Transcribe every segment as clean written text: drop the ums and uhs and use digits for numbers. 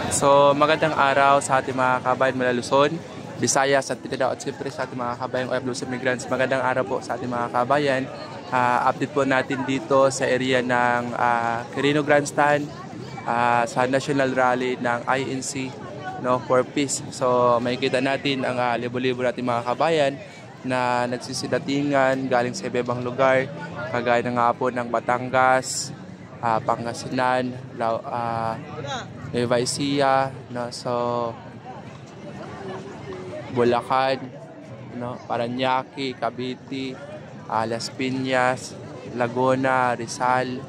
So magandang araw sa ating mga kabayan mula Luzon, Visayas at Mindanao at siyempre sa ating mga kabayan OFW migrants. Magandang araw po sa ating mga kabayan. Update po natin dito sa area ng Quirino Grandstand sa National Rally ng INC for Peace. So makikita natin ang libo-libo nating mga kabayan na nagsisidatingan galing sa ibang lugar, kagaya na nga po ng Batangas, Pangasinan, Nueva Ecija, so Bulacan, Parañaque, Cavite, Las Piñas, Laguna, Rizal,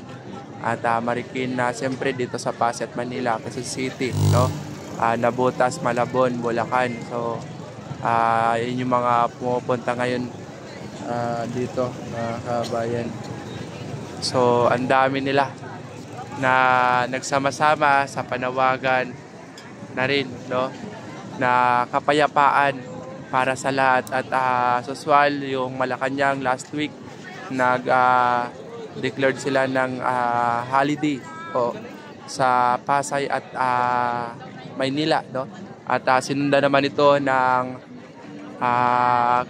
at Marikina, siyempre dito sa Pasay at Manila, Quezon City, Nabotas, Malabon, Bulacan. So yun yung mga pumupunta ngayon dito, mga kabayan. So ang dami nila na nagsama-sama sa panawagan na rin, na kapayapaan para sa lahat. At usual yung Malacanang last week nag-declared sila ng holiday sa Pasay at Maynila, at sinundan naman ito ng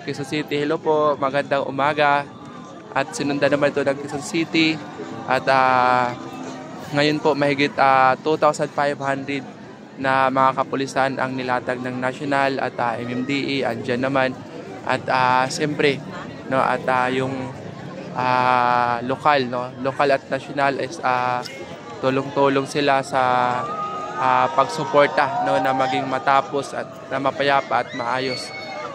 Quezon City. Hello po, magandang umaga. At sinundan naman ito ng Quezon City at ngayon po mahigit 2,500 na mga kapulisan ang nilatag ng National at MMDA andyan naman. At siyempre at yung lokal at national is tulong-tulong sila sa pagsuporta na maging matapos at na mapayapa at maayos.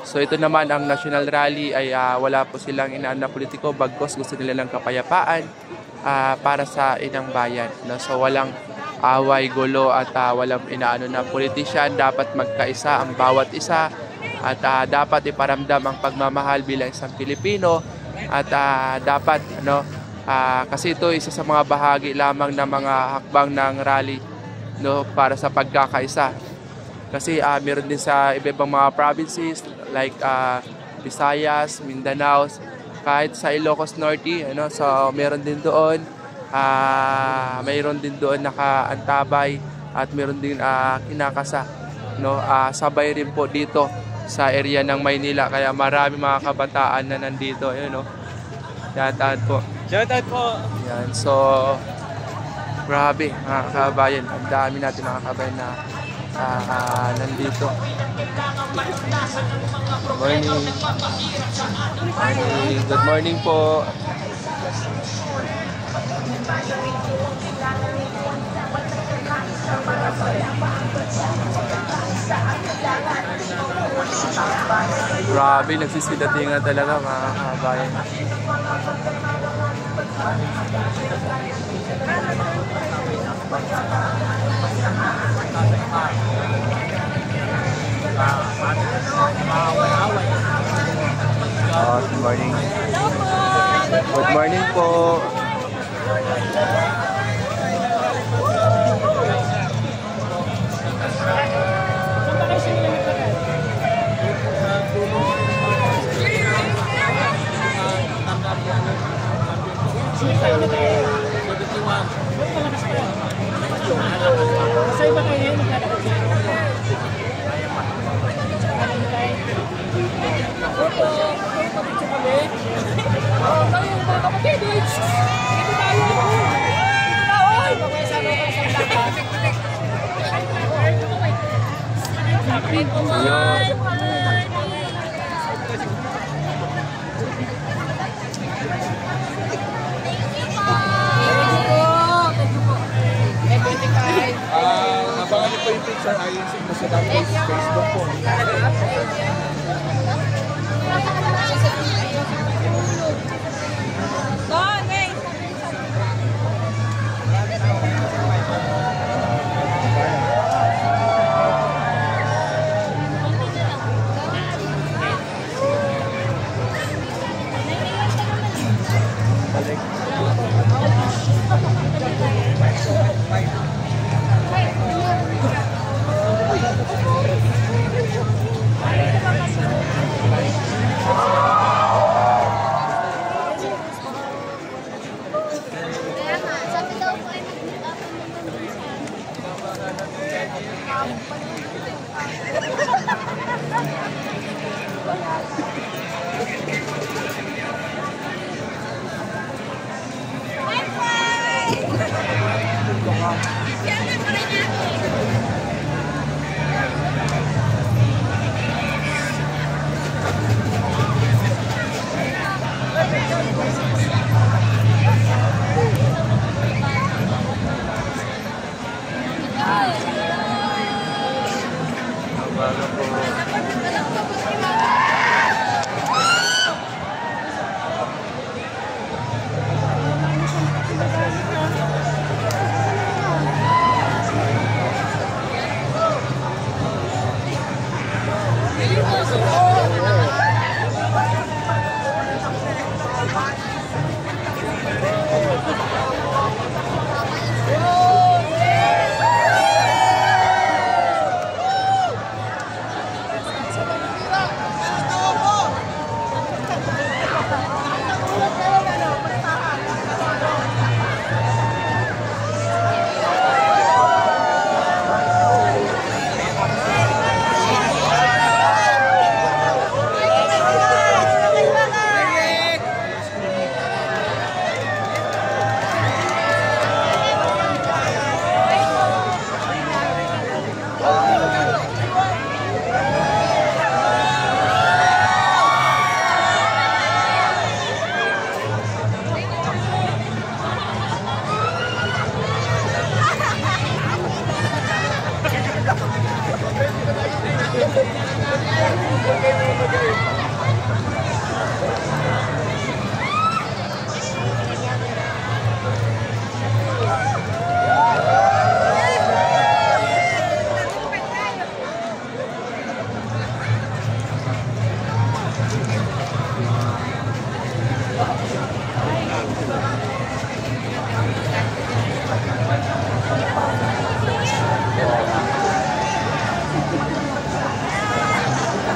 So ito naman ang National Rally ay wala po silang inaan na politiko, bagkus gusto nila ng kapayapaan para sa inang bayan. So walang away, gulo at walang inaano na politician. Dapat magkaisa ang bawat isa at dapat iparamdam ang pagmamahal bilang isang Pilipino at dapat kasi ito isa sa mga bahagi lamang ng mga hakbang ng rally para sa pagkakaisa. Kasi meron din sa iba-ibang mga provinces like Visayas, Mindanao, kahit sa Ilocos Norte, so meron din doon nakaantabay at meron din kinakasa, sabay rin po dito sa area ng Maynila, kaya marami mga kabataan na nandito, Shoutout po. Shoutout po. Yan, so grabe mga kabayan, ang dami natin mga kabayan na nandito. Good morning po. Grabe, nagsisidatingan talaga mga kabayan. Good morning. Good morning po. Abangan niyo po yung picture INC na sa Facebook po.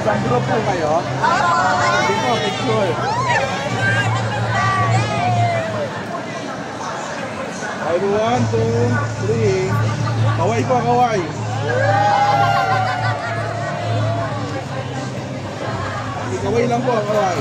Isang group po kayo? Dito, picture. Okay, 1, 2, 3. Kaway po, kaway. Kaway lang po, kaway.